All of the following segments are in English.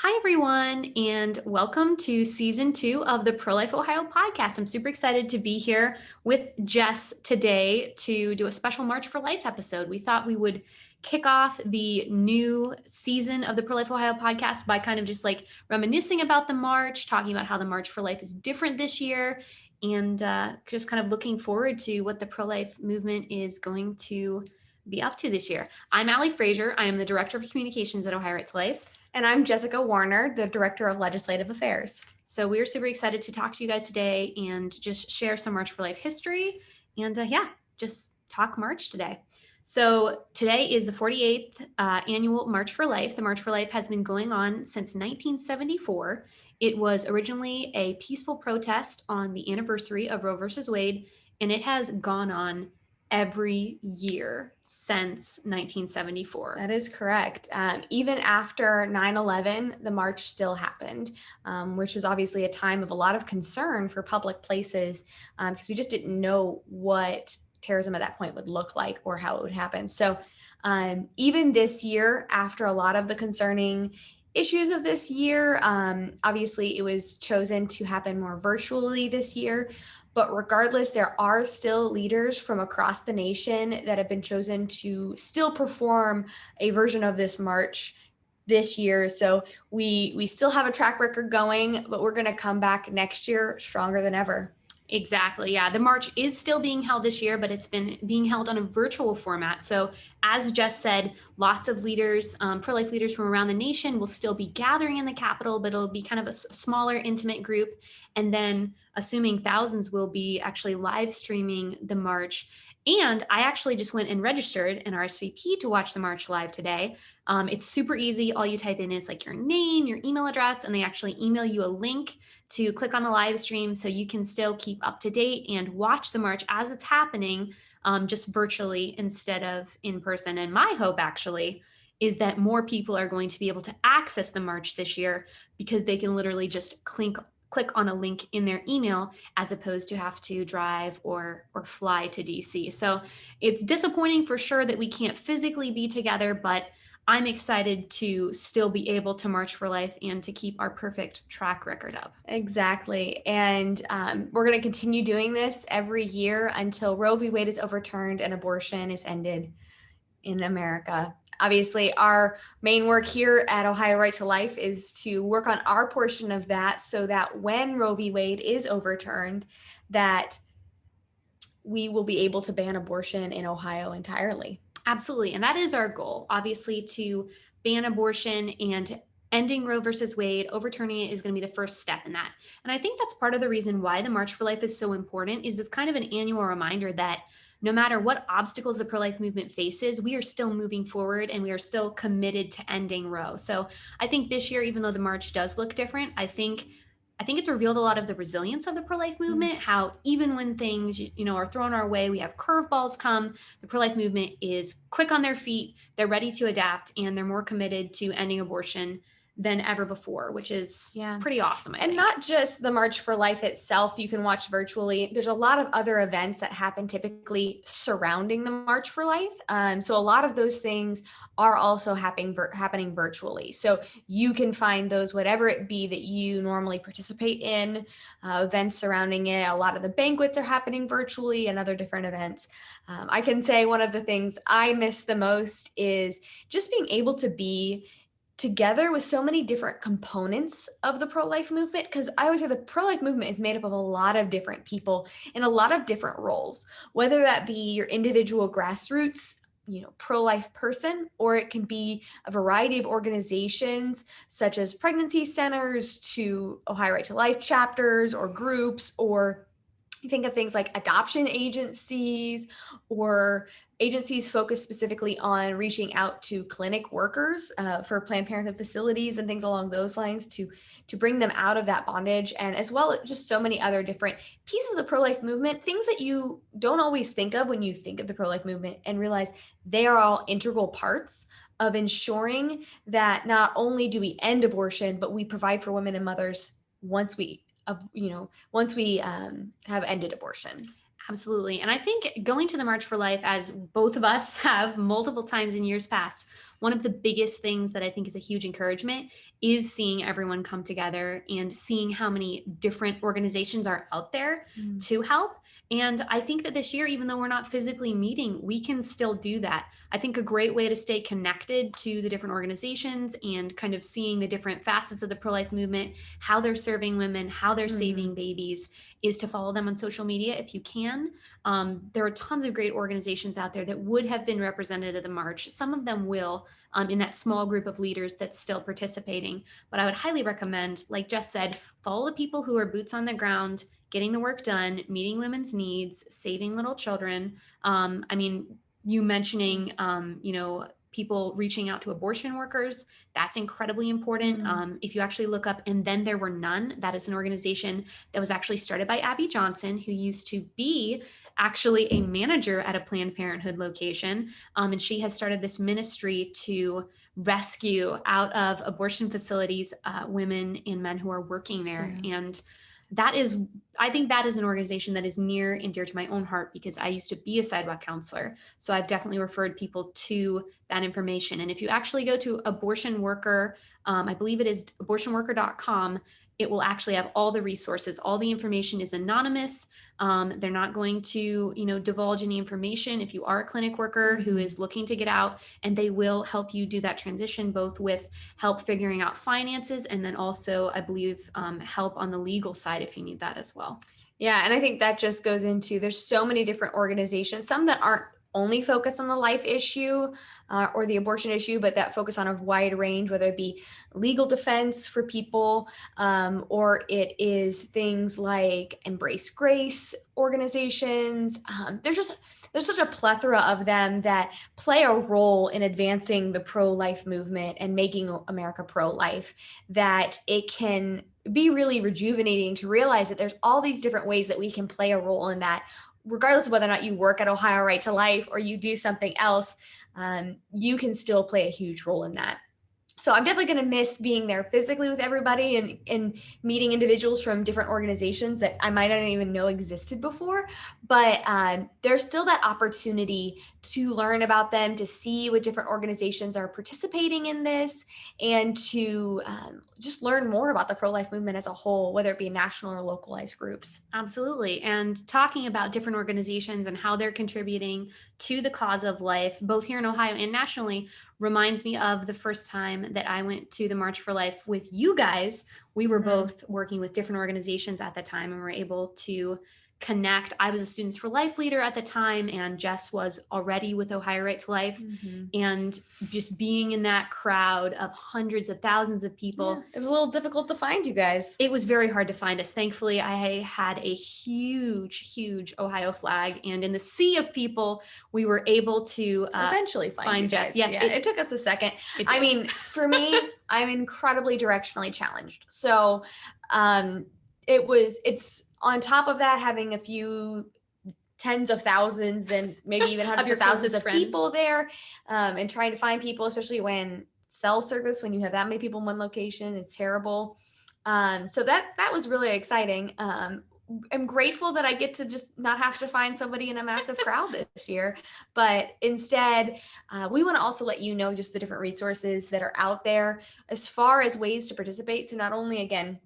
Hi, everyone, and welcome to season 2 of the Pro-Life Ohio podcast. I'm super excited to be here with Jess today to do a special March for Life episode. We thought we would kick off the new season of the Pro-Life Ohio podcast by kind of just like reminiscing about the March, talking about how the March for Life is different this year, and just kind of looking forward to what the pro-life movement is going to be up to this year. I'm Allie Frazier. I am the Director of Communications at Ohio Right to Life. And I'm Jessica Warner, the Director of Legislative Affairs. So we're super excited to talk to you guys today and just share some March for Life history and just talk March today. So today is the 48th annual March for Life. The March for Life has been going on since 1974. It was originally a peaceful protest on the anniversary of Roe versus Wade, and it has gone on every year since 1974. That is correct. Even after 9/11, the march still happened, which was obviously a time of a lot of concern for public places because we just didn't know what terrorism at that point would look like or how it would happen. So even this year, after a lot of the concerning issues of this year, obviously it was chosen to happen more virtually this year. But regardless, there are still leaders from across the nation that have been chosen to still perform a version of this march this year. So we still have a track record going, but we're going to come back next year stronger than ever. Exactly. Yeah. The march is still being held this year, but it's been being held on a virtual format. So as Jess said, lots of leaders, pro-life leaders from around the nation will still be gathering in the Capitol, but it'll be kind of a smaller, intimate group. And then assuming thousands will be actually live streaming the march. And I actually just went and registered an RSVP to watch the march live today. It's super easy. All you type in is like your name, your email address, and they actually email you a link to click on the live stream so you can still keep up to date and watch the march as it's happening, just virtually instead of in person. And my hope actually is that more people are going to be able to access the march this year because they can literally just click on a link in their email as opposed to have to drive or fly to DC. So it's disappointing for sure that we can't physically be together, but I'm excited to still be able to march for life and to keep our perfect track record up. Exactly. And we're going to continue doing this every year until Roe v. Wade is overturned and abortion is ended in America. Obviously, our main work here at Ohio Right to Life is to work on our portion of that so that when Roe v. Wade is overturned, that we will be able to ban abortion in Ohio entirely. Absolutely. And that is our goal, obviously, to ban abortion and ending Roe versus Wade. Overturning it is going to be the first step in that. And I think that's part of the reason why the March for Life is so important is it's kind of an annual reminder that no matter what obstacles the pro-life movement faces, we are still moving forward and we are still committed to ending Roe. So I think this year, even though the march does look different, I think it's revealed a lot of the resilience of the pro-life movement, how even when things, are thrown our way, we have curveballs come, the pro-life movement is quick on their feet, they're ready to adapt, and they're more committed to ending abortion than ever before, which is pretty awesome. I think. Not just the March for Life itself, you can watch virtually. There's a lot of other events that happen typically surrounding the March for Life. So a lot of those things are also happening virtually. So you can find those, whatever it be that you normally participate in, events surrounding it. A lot of the banquets are happening virtually and other different events. I can say one of the things I miss the most is just being able to be together with so many different components of the pro-life movement, because I always say the pro-life movement is made up of a lot of different people in a lot of different roles, whether that be your individual grassroots pro-life person, or it can be a variety of organizations such as pregnancy centers to Ohio Right to Life chapters or groups, or you think of things like adoption agencies or agencies focused specifically on reaching out to clinic workers for Planned Parenthood facilities and things along those lines to bring them out of that bondage, and as well as just so many other different pieces of the pro-life movement, things that you don't always think of when you think of the pro-life movement and realize they are all integral parts of ensuring that not only do we end abortion, but we provide for women and mothers once we have ended abortion. Absolutely. And I think going to the March for Life, as both of us have multiple times in years past, one of the biggest things that I think is a huge encouragement is seeing everyone come together and seeing how many different organizations are out there Mm. to help. And I think that this year, even though we're not physically meeting, we can still do that. I think a great way to stay connected to the different organizations and kind of seeing the different facets of the pro-life movement, how they're serving women, how they're saving babies, is to follow them on social media if you can. There are tons of great organizations out there that would have been represented at the march. Some of them will, in that small group of leaders that's still participating. But I would highly recommend, like Jess said, follow the people who are boots on the ground, getting the work done, meeting women's needs, saving little children. I mean, you mentioning, people reaching out to abortion workers, that's incredibly important. If you actually look up And Then There Were None, that is an organization that was actually started by Abby Johnson, who used to be actually a manager at a Planned Parenthood location. And she has started this ministry to rescue out of abortion facilities women and men who are working there. Yeah. And that is, I think that is an organization that is near and dear to my own heart because I used to be a sidewalk counselor. So I've definitely referred people to that information. And if you actually go to abortion worker, I believe it is abortionworker.com, it will actually have all the resources. All the information is anonymous. They're not going to, divulge any information if you are a clinic worker who is looking to get out, and they will help you do that transition, both with help figuring out finances and then also, I believe, help on the legal side if you need that as well. Yeah, and I think that just goes into, there's so many different organizations, some that aren't only focus on the life issue or the abortion issue, but that focus on a wide range, whether it be legal defense for people, or it is things like Embrace Grace organizations. There's such a plethora of them that play a role in advancing the pro-life movement and making America pro-life, that it can be really rejuvenating to realize that there's all these different ways that we can play a role in that, regardless of whether or not you work at Ohio Right to Life or you do something else. You can still play a huge role in that. So I'm definitely going to miss being there physically with everybody and meeting individuals from different organizations that I might not even know existed before. But there's still that opportunity to learn about them, to see what different organizations are participating in this, and to just learn more about the pro-life movement as a whole, whether it be national or localized groups. Absolutely. And talking about different organizations and how they're contributing to the cause of life, both here in Ohio and nationally, reminds me of the first time that I went to the March for Life with you guys. We were both working with different organizations at the time and were able to connect. I was a Students for Life leader at the time, and Jess was already with Ohio Right to Life. And just being in that crowd of hundreds of thousands of people. It was a little difficult to find you guys. It was very hard to find us. Thankfully, I had a huge Ohio flag, and in the sea of people, we were able to eventually find Jess. Guys. Yes, yeah, it took us a second. I mean, for me, I'm incredibly directionally challenged. So it's on top of that, having a few tens of thousands and maybe even hundreds of thousands of people there, and trying to find people, especially when cell service, when you have that many people in one location, it's terrible. So that was really exciting. I'm grateful that I get to just not have to find somebody in a massive crowd this year, but instead, we want to also let you know just the different resources that are out there as far as ways to participate. So not only, again,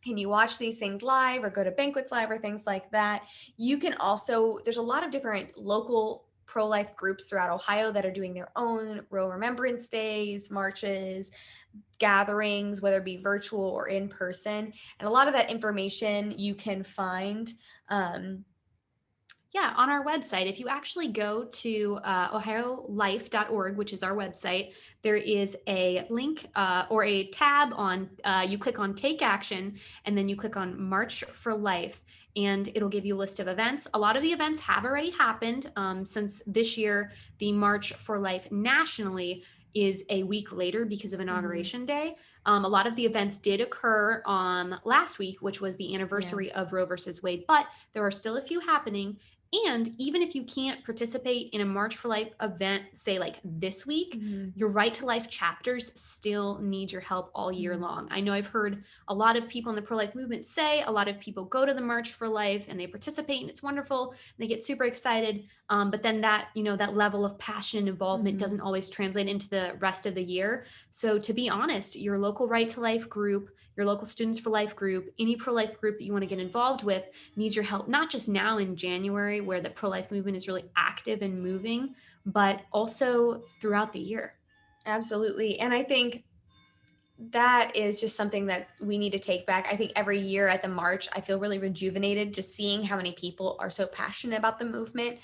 can you watch these things live or go to banquets live or things like that? You can also, there's a lot of different local pro-life groups throughout Ohio that are doing their own Roe Remembrance Days, marches, gatherings, whether it be virtual or in person. And a lot of that information you can find on our website. If you actually go to ohiolife.org, which is our website, there is a link or a tab on, you click on Take Action, and then you click on March for Life, and it'll give you a list of events. A lot of the events have already happened since this year. The March for Life nationally is a week later because of Inauguration Day. A lot of the events did occur last week, which was the anniversary of Roe versus Wade, but there are still a few happening. And even if you can't participate in a March for Life event, say like this week, Mm-hmm. your Right to Life chapters still need your help all year Mm-hmm. long. I know I've heard a lot of people in the pro life movement say a lot of people go to the March for Life and they participate and it's wonderful. And they get super excited. But then that, that level of passion and involvement Mm-hmm. doesn't always translate into the rest of the year. So to be honest, your local Right to Life group, your local Students for Life group, any pro life group that you want to get involved with needs your help, not just now in January, where the pro life movement is really active and moving, but also throughout the year. Absolutely. And I think that is just something that we need to take back. I think every year at the march, I feel really rejuvenated just seeing how many people are so passionate about the movement.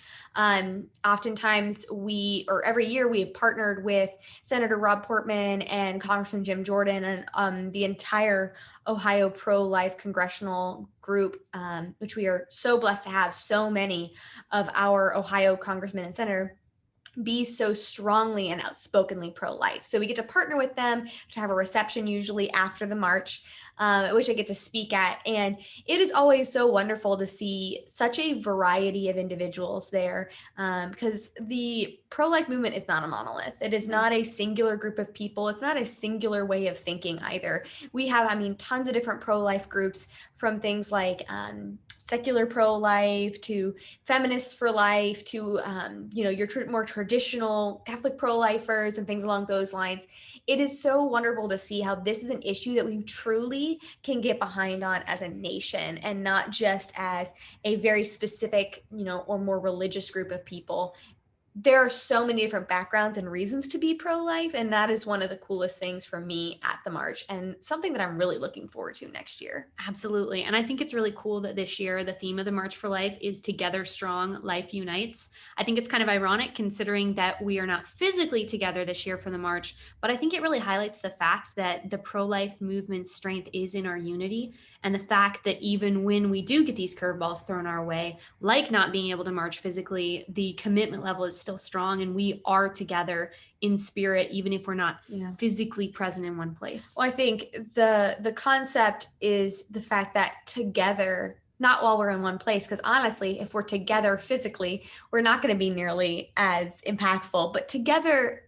Oftentimes, every year, we have partnered with Senator Rob Portman and Congressman Jim Jordan and the entire Ohio pro life congressional group, which we are so blessed to have so many of our Ohio congressmen and senator be so strongly and outspokenly pro-life. So we get to partner with them to have a reception usually after the march, which I get to speak at. And it is always so wonderful to see such a variety of individuals there, because the pro-life movement is not a monolith. It is not a singular group of people. It's not a singular way of thinking either. We have, tons of different pro-life groups, from things like secular pro-life to feminists for life to your more traditional Catholic pro-lifers and things along those lines. It is so wonderful to see how this is an issue that we truly can get behind on as a nation, and not just as a very specific, or more religious group of people. There are so many different backgrounds and reasons to be pro-life, and that is one of the coolest things for me at the march, and something that I'm really looking forward to next year. Absolutely. And I think it's really cool that this year the theme of the March for Life is Together Strong, Life Unites. I think it's kind of ironic considering that we are not physically together this year for the march, but I think it really highlights the fact that the pro life movement's strength is in our unity, and the fact that even when we do get these curveballs thrown our way, like not being able to march physically, the commitment level is still strong and we are together in spirit, even if we're not physically present in one place. Well, I think the concept is the fact that together, not while we're in one place, because honestly, if we're together physically, we're not going to be nearly as impactful, but together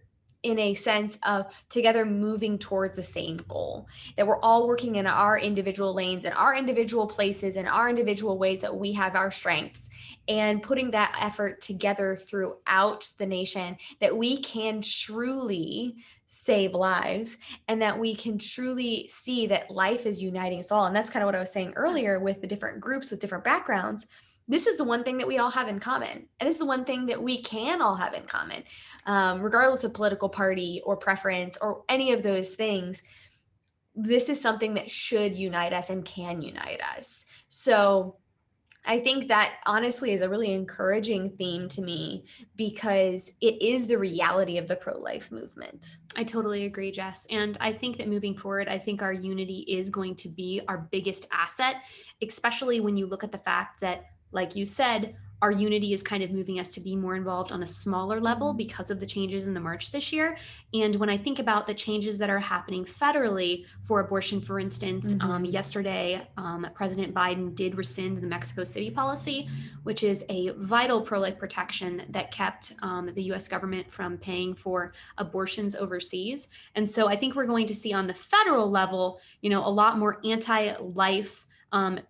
in a sense of together moving towards the same goal, that we're all working in our individual lanes and our individual places and our individual ways that we have our strengths, and putting that effort together throughout the nation, that we can truly save lives, and that we can truly see that life is uniting us all. And that's kind of what I was saying earlier with the different groups with different backgrounds. This is the one thing that we all have in common. And this is the one thing that we can all have in common, regardless of political party or preference or any of those things. This is something that should unite us and can unite us. So I think that honestly is a really encouraging theme to me, because it is the reality of the pro-life movement. I totally agree, Jess. And I think that moving forward, I think our unity is going to be our biggest asset, especially when you look at the fact that, like you said, our unity is kind of moving us to be more involved on a smaller level because of the changes in the march this year. And when I think about the changes that are happening federally for abortion, for instance, yesterday, President Biden did rescind the Mexico City policy, which is a vital pro-life protection that kept the US government from paying for abortions overseas. And so I think we're going to see on the federal level, a lot more anti-life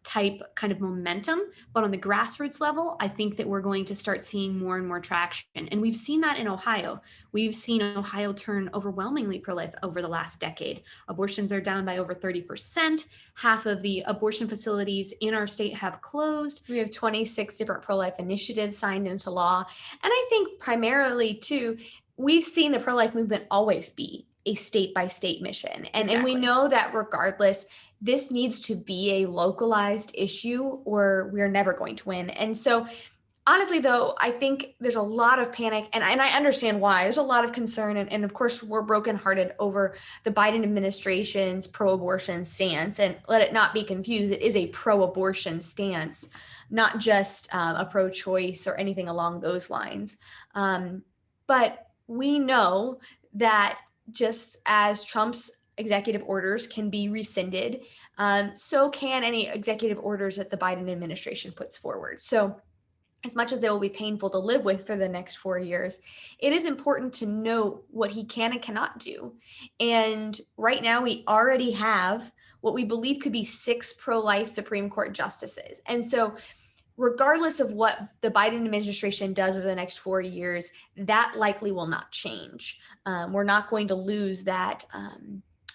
type kind of momentum. But on the grassroots level, I think that we're going to start seeing more and more traction. And we've seen that in Ohio. We've seen Ohio turn overwhelmingly pro-life over the last decade. Abortions are down by over 30%. Half of the abortion facilities in our state have closed. We have 26 different pro-life initiatives signed into law. And I think primarily too, we've seen the pro-life movement always be a state by state mission. And we know that regardless, this needs to be a localized issue or we're never going to win. And so honestly, though, I think there's a lot of panic, and I understand why. There's a lot of concern, and of course, we're brokenhearted over the Biden administration's pro-abortion stance. And let it not be confused, it is a pro-abortion stance, not just a pro-choice or anything along those lines. But we know that just as Trump's executive orders can be rescinded, so can any executive orders that the Biden administration puts forward. So as much as they will be painful to live with for the next 4 years, it is important to know what he can and cannot do. And right now, we already have what we believe could be 6 pro-life Supreme Court justices. And so, regardless of what the Biden administration does over the next 4 years, that likely will not change. We're not going to lose that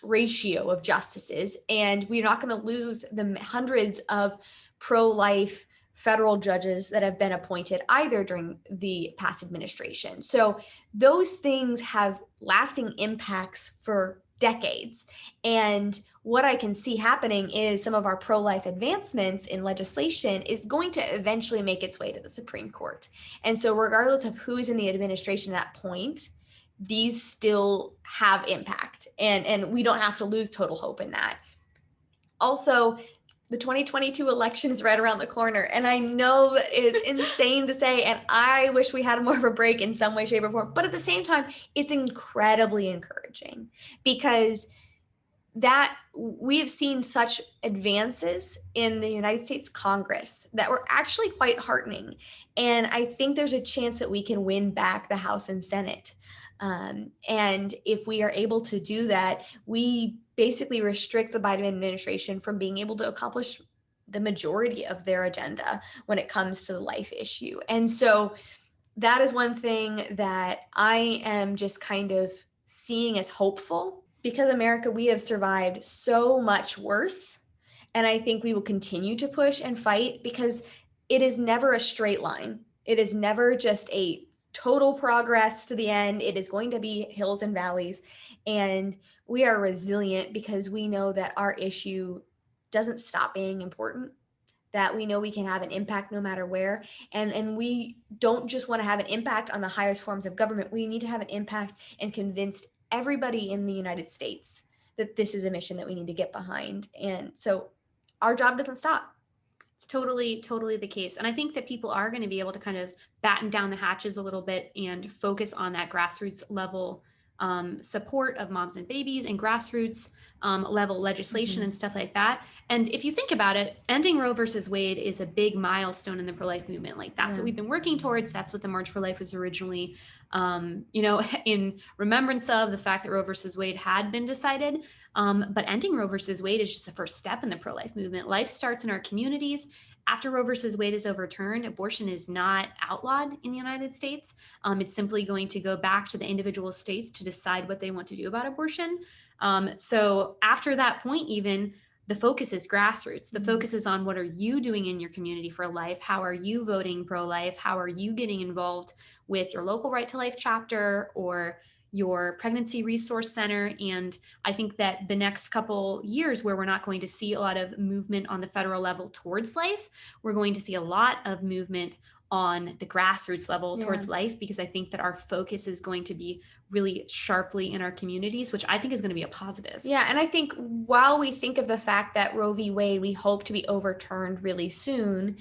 ratio of justices, and we're not going to lose the hundreds of pro-life federal judges that have been appointed either during the past administration. So those things have lasting impacts for decades. And what I can see happening is some of our pro-life advancements in legislation is going to eventually make its way to the Supreme Court. And so regardless of who is in the administration at that point, these still have impact, and we don't have to lose total hope in that. Also, the 2022 election is right around the corner, and I know that is insane to say, and I wish we had more of a break in some way, shape, or form, but at the same time, it's incredibly encouraging because that we have seen such advances in the United States Congress that were actually quite heartening. And I think there's a chance that we can win back the House and Senate. And if we are able to do that, we basically restrict the Biden administration from being able to accomplish the majority of their agenda when it comes to the life issue. And so that is one thing that I am just kind of seeing as hopeful, because America, we have survived so much worse. And I think we will continue to push and fight because it is never a straight line. It is never just a total progress to the end. It is going to be hills and valleys. And we are resilient because we know that our issue doesn't stop being important, that we know we can have an impact no matter where. And we don't just want to have an impact on the highest forms of government. We need to have an impact and convince everybody in the United States that this is a mission that we need to get behind. And so our job doesn't stop. It's totally the case. And I think that people are going to be able to kind of batten down the hatches a little bit and focus on that grassroots level support of moms and babies and grassroots level legislation and stuff like that. And if you think about it, ending Roe versus Wade is a big milestone in the pro-life movement. Like that's what we've been working towards. That's what the March for Life was originally, in remembrance of the fact that Roe versus Wade had been decided. But ending Roe versus Wade is just the first step in the pro-life movement. Life starts in our communities. After Roe versus Wade is overturned, abortion is not outlawed in the United States. It's simply going to go back to the individual states to decide what they want to do about abortion. So after that point, even the focus is grassroots. The focus is on what are you doing in your community for life? How are you voting pro-life? How are you getting involved with your local Right to Life chapter or your pregnancy resource center? And I think that the next couple years where we're not going to see a lot of movement on the federal level towards life, we're going to see a lot of movement on the grassroots level towards life, because I think that our focus is going to be really sharply in our communities, which I think is going to be a positive. Yeah. And I think while we think of the fact that Roe v. Wade, we hope to be overturned really soon,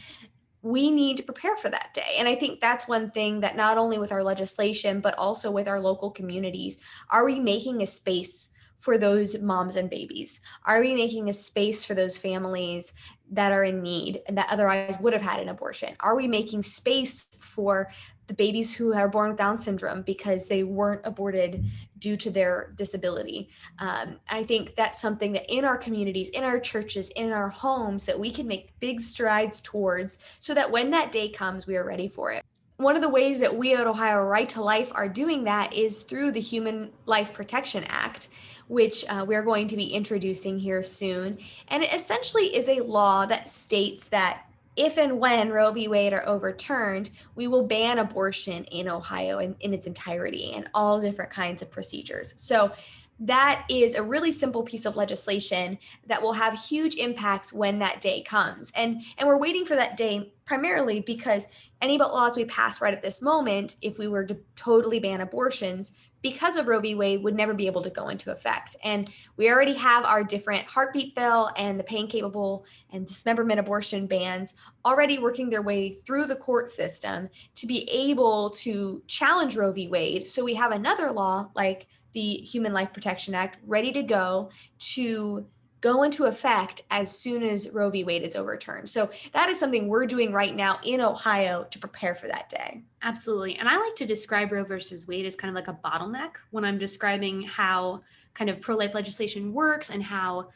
we need to prepare for that day. And I think that's one thing that not only with our legislation, but also with our local communities, are we making a space for those moms and babies? Are we making a space for those families that are in need and that otherwise would have had an abortion? Are we making space for the babies who are born with Down syndrome because they weren't aborted due to their disability? I think that's something that in our communities, in our churches, in our homes, that we can make big strides towards, so that when that day comes, we are ready for it. One of the ways that we at Ohio Right to Life are doing that is through the Human Life Protection Act, which we're going to be introducing here soon. And it essentially is a law that states that if and when Roe v. Wade are overturned, we will ban abortion in Ohio in its entirety and all different kinds of procedures. So that is a really simple piece of legislation that will have huge impacts when that day comes. And we're waiting for that day primarily because any laws we pass right at this moment, if we were to totally ban abortions, because of Roe v. Wade, would never be able to go into effect. And we already have our different heartbeat bill and the pain capable and dismemberment abortion bans already working their way through the court system to be able to challenge Roe v. Wade. So we have another law like the Human Life Protection Act ready to go to go into effect as soon as Roe v. Wade is overturned. So that is something we're doing right now in Ohio to prepare for that day. Absolutely. And I like to describe Roe versus Wade as kind of like a bottleneck when I'm describing how kind of pro-life legislation works and how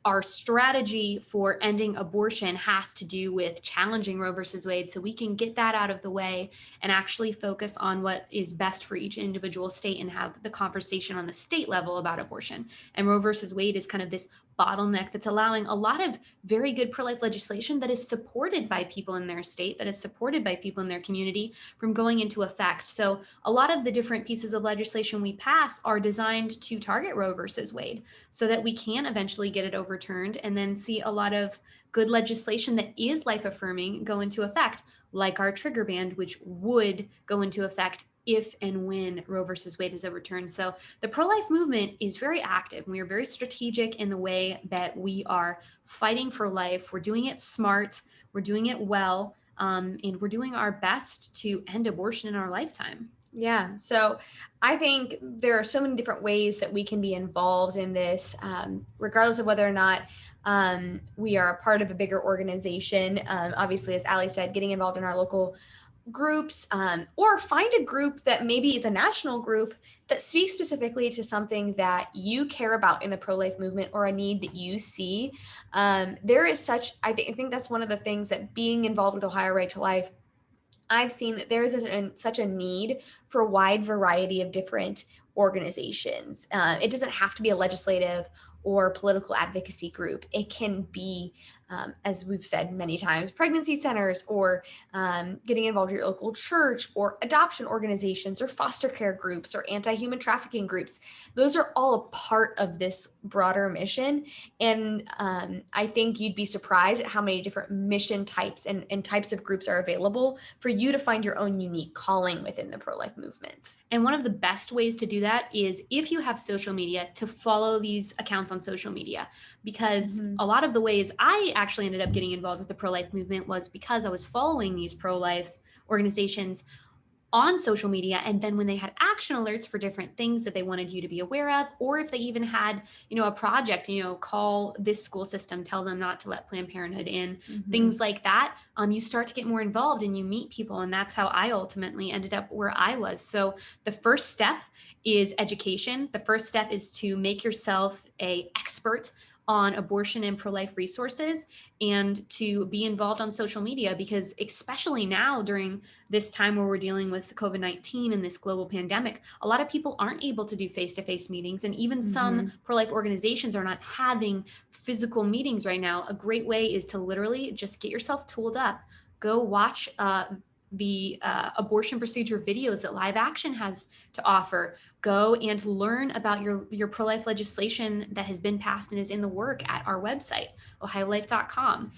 our strategy for ending abortion has to do with challenging Roe versus Wade, so we can get that out of the way and actually focus on what is best for each individual state and have the conversation on the state level about abortion. And Roe versus Wade is kind of this bottleneck that's allowing a lot of very good pro-life legislation that is supported by people in their state, that is supported by people in their community, from going into effect. So a lot of the different pieces of legislation we pass are designed to target Roe versus Wade so that we can eventually get it overturned and then see a lot of good legislation that is life affirming go into effect, like our trigger ban, which would go into effect if and when Roe versus Wade is overturned. So the pro-life movement is very active. We are very strategic in the way that we are fighting for life. We're doing it smart. We're doing it well. And we're doing our best to end abortion in our lifetime. Yeah. So I think there are so many different ways that we can be involved in this, regardless of whether or not we are a part of a bigger organization. Obviously, as Allie said, getting involved in our local groups, or find a group that maybe is a national group that speaks specifically to something that you care about in the pro-life movement or a need that you see. There is such, I think that's one of the things that being involved with Ohio Right to Life, I've seen that there's such a need for a wide variety of different organizations. It doesn't have to be a legislative or political advocacy group. It can be, as we've said many times, pregnancy centers, or getting involved in your local church, or adoption organizations, or foster care groups, or anti-human trafficking groups. Those are all a part of this broader mission. And I think you'd be surprised at how many different mission types and types of groups are available for you to find your own unique calling within the pro-life movement. And one of the best ways to do that is, if you have social media, to follow these accounts on social media, because a lot of the ways I actually ended up getting involved with the pro-life movement was because I was following these pro-life organizations on social media. And then when they had action alerts for different things that they wanted you to be aware of, or if they even had, a project, call this school system, tell them not to let Planned Parenthood in, things like that, you start to get more involved and you meet people. And that's how I ultimately ended up where I was. So the first step is education. The first step is to make yourself an expert on abortion and pro-life resources, and to be involved on social media, because especially now during this time where we're dealing with COVID-19 and this global pandemic, a lot of people aren't able to do face-to-face meetings, and even some pro-life organizations are not having physical meetings right now. A great way is to literally just get yourself tooled up, go watch the abortion procedure videos that Live Action has to offer. Go and learn about your pro-life legislation that has been passed and is in the work at our website, ohiolife.com.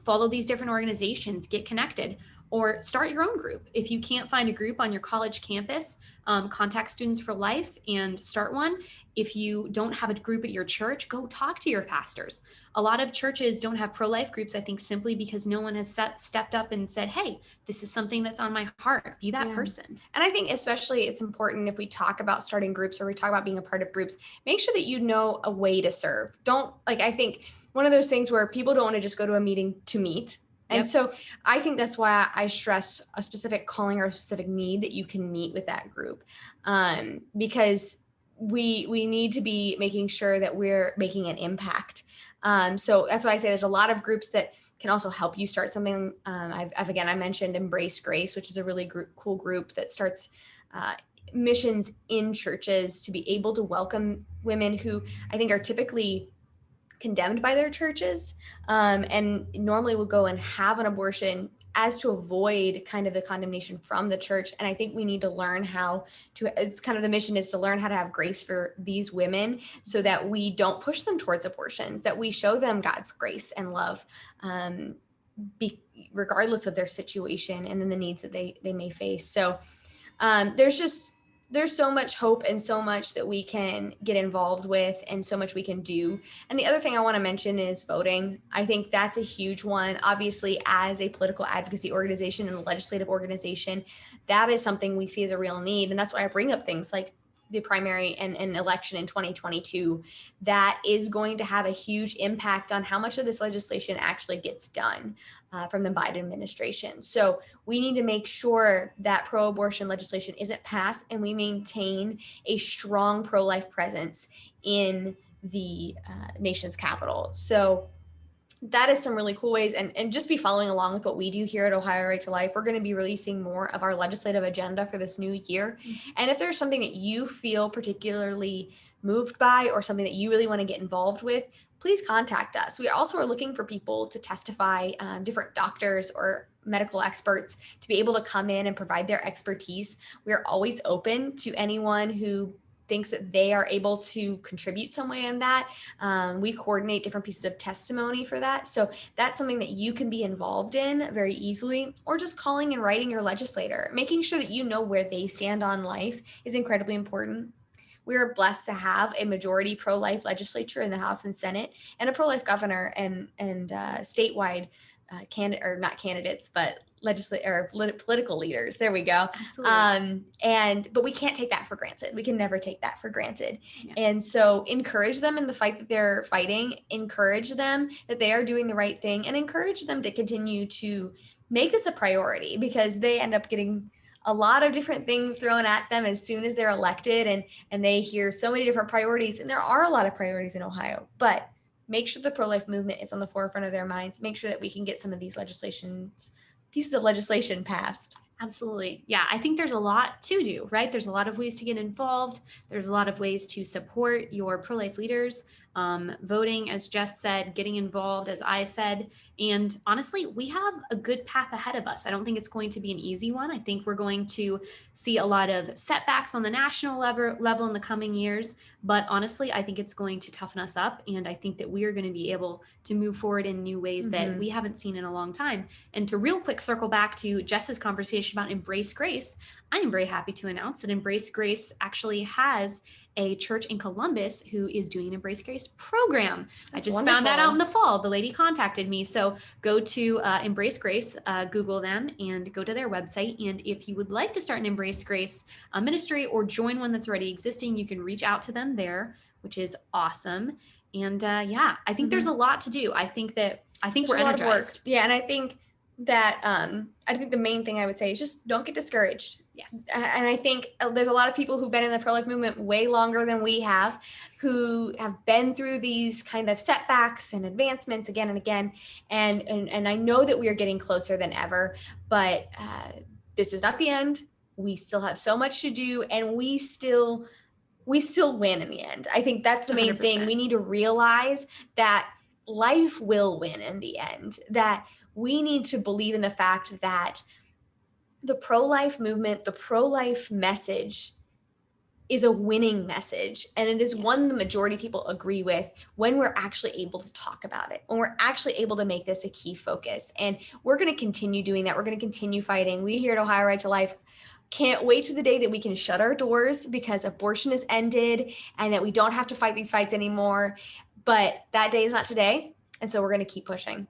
Follow these different organizations, get connected, or start your own group. If you can't find a group on your college campus, contact Students for Life and start one. If you don't have a group at your church, go talk to your pastors. A lot of churches don't have pro-life groups, I think, simply because no one has stepped up and said, hey, this is something that's on my heart. Be that person. And I think especially it's important, if we talk about starting groups or we talk about being a part of groups, make sure that you know a way to serve. I think one of those things where people don't want to just go to a meeting to meet. And so I think that's why I stress a specific calling or a specific need that you can meet with that group, because we need to be making sure that we're making an impact. So that's why I say there's a lot of groups that can also help you start something. I mentioned Embrace Grace, which is a really cool group that starts missions in churches to be able to welcome women who I think are typically condemned by their churches, and normally will go and have an abortion as to avoid kind of the condemnation from the church. And I think we need to learn it's kind of the mission is to learn how to have grace for these women so that we don't push them towards abortions, that we show them God's grace and love, regardless of their situation and then the needs that they may face. So there's so much hope and so much that we can get involved with and so much we can do. And the other thing I want to mention is voting. I think that's a huge one. Obviously, as a political advocacy organization and a legislative organization, that is something we see as a real need. And that's why I bring up things like the primary and election in 2022, that is going to have a huge impact on how much of this legislation actually gets done from the Biden administration. So we need to make sure that pro-abortion legislation isn't passed, and we maintain a strong pro-life presence in the nation's capital. So that is some really cool ways, and just be following along with what we do here at Ohio Right to Life. We're going to be releasing more of our legislative agenda for this new year. And if there's something that you feel particularly moved by or something that you really want to get involved with, please contact us. We also are looking for people to testify, different doctors or medical experts to be able to come in and provide their expertise. We are always open to anyone who thinks that they are able to contribute some way in that. We coordinate different pieces of testimony for that. So that's something that you can be involved in very easily, or just calling and writing your legislator. Making sure that you know where they stand on life is incredibly important. We are blessed to have a majority pro-life legislature in the House and Senate, and a pro-life governor and statewide not candidates, but political leaders. There we go. Absolutely. But we can't take that for granted. We can never take that for granted. Yeah. And so encourage them in the fight that they're fighting, encourage them that they are doing the right thing, and encourage them to continue to make this a priority, because they end up getting a lot of different things thrown at them as soon as they're elected, and they hear so many different priorities. And there are a lot of priorities in Ohio, but make sure the pro-life movement is on the forefront of their minds. Make sure that we can get some of these pieces of legislation passed. Absolutely. Yeah, I think there's a lot to do, right? There's a lot of ways to get involved. There's a lot of ways to support your pro-life leaders, voting, as Jess said, getting involved, as I said. And honestly, we have a good path ahead of us. I don't think it's going to be an easy one. I think we're going to see a lot of setbacks on the national level in the coming years. But honestly, I think it's going to toughen us up. And I think that we are going to be able to move forward in new ways that we haven't seen in a long time. And to real quick circle back to Jess's conversation about Embrace Grace, I am very happy to announce that Embrace Grace actually has a church in Columbus who is doing an Embrace Grace program. I just found that out in the fall. The lady contacted me. So go to Embrace Grace, Google them, and go to their website. And if you would like to start an Embrace Grace ministry or join one that's already existing, you can reach out to them there, which is awesome. And yeah, I think there's a lot to do. I think we're energized. Yeah, and I think that the main thing I would say is just don't get discouraged. Yes. And I think there's a lot of people who've been in the pro-life movement way longer than we have, who have been through these kind of setbacks and advancements again and again. And I know that we are getting closer than ever, but this is not the end. We still have so much to do, and we still win in the end. I think that's the main 100%. thing. We need to realize that life will win in the end, that we need to believe in the fact that the pro-life movement, the pro-life message is a winning message. And it is one the majority of people agree with when we're actually able to talk about it, when we're actually able to make this a key focus. And we're going to continue doing that. We're going to continue fighting. We here at Ohio Right to Life can't wait to the day that we can shut our doors because abortion is ended and that we don't have to fight these fights anymore. But that day is not today. And so we're going to keep pushing.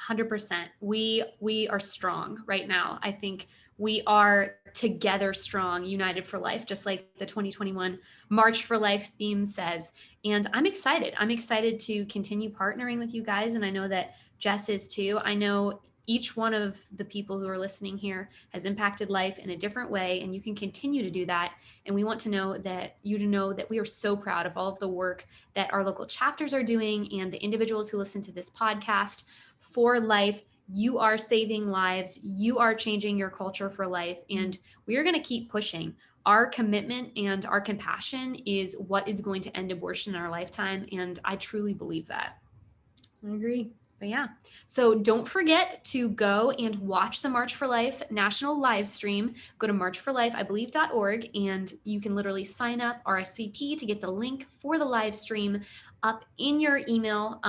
100%. We are strong right now. I think we are together strong, united for life, just like the 2021 March for Life theme says. And I'm excited. I'm excited to continue partnering with you guys. And I know that Jess is too. I know each one of the people who are listening here has impacted life in a different way, and you can continue to do that. And we want to know that we are so proud of all of the work that our local chapters are doing and the individuals who listen to this podcast. For life, you are saving lives. You are changing your culture for life. And we are going to keep pushing. Our commitment and our compassion is what is going to end abortion in our lifetime. And I truly believe that. I agree. But yeah, so don't forget to go and watch the March for Life national live stream. Go to marchforlifeibelieve.org and you can literally sign up RSVP to get the link for the live stream up in your email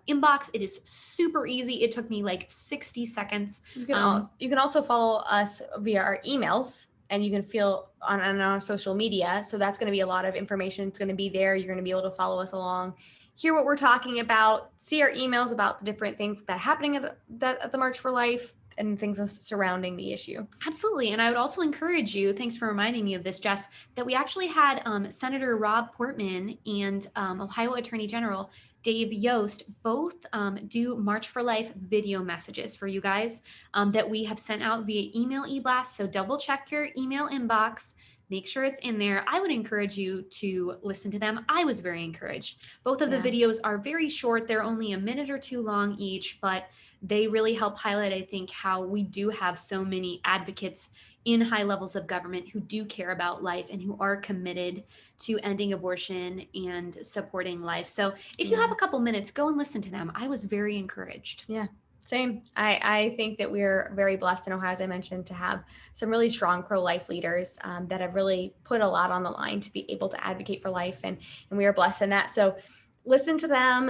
inbox. It is super easy. It took me like 60 seconds. You can also follow us via our emails, and you can feel on our social media. So that's going to be a lot of information. It's going to be there. You're going to be able to follow us along, hear what we're talking about, see our emails about the different things that are happening at the March for Life, and things surrounding the issue. Absolutely. And I would also encourage you, thanks for reminding me of this, Jess, that we actually had Senator Rob Portman and Ohio Attorney General Dave Yost both do March for Life video messages for you guys that we have sent out via email e-blast. So double check your email inbox. Make sure it's in there. I would encourage you to listen to them. I was very encouraged. Both of the videos are very short. They're only a minute or two long each, but they really help highlight, I think, how we do have so many advocates in high levels of government who do care about life and who are committed to ending abortion and supporting life. So if you have a couple minutes, go and listen to them. I was very encouraged. Yeah. Same. I think that we're very blessed in Ohio, as I mentioned, to have some really strong pro-life leaders that have really put a lot on the line to be able to advocate for life. And we are blessed in that. So listen to them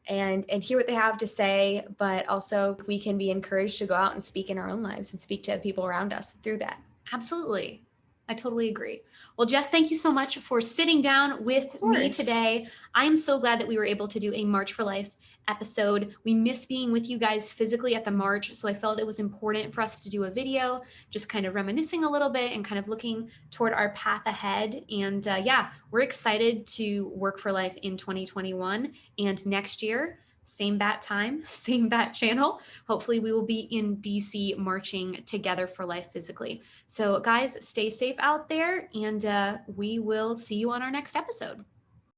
and hear what they have to say, but also we can be encouraged to go out and speak in our own lives and speak to the people around us through that. Absolutely. I totally agree. Well, Jess, thank you so much for sitting down with me today. I am so glad that we were able to do a March for Life episode. We miss being with you guys physically at the march, so I felt it was important for us to do a video, just kind of reminiscing a little bit and kind of looking toward our path ahead. And yeah, we're excited to work for life in 2021 and next year. Same bat time, same bat channel. Hopefully we will be in DC marching together for life physically. So guys, stay safe out there and we will see you on our next episode.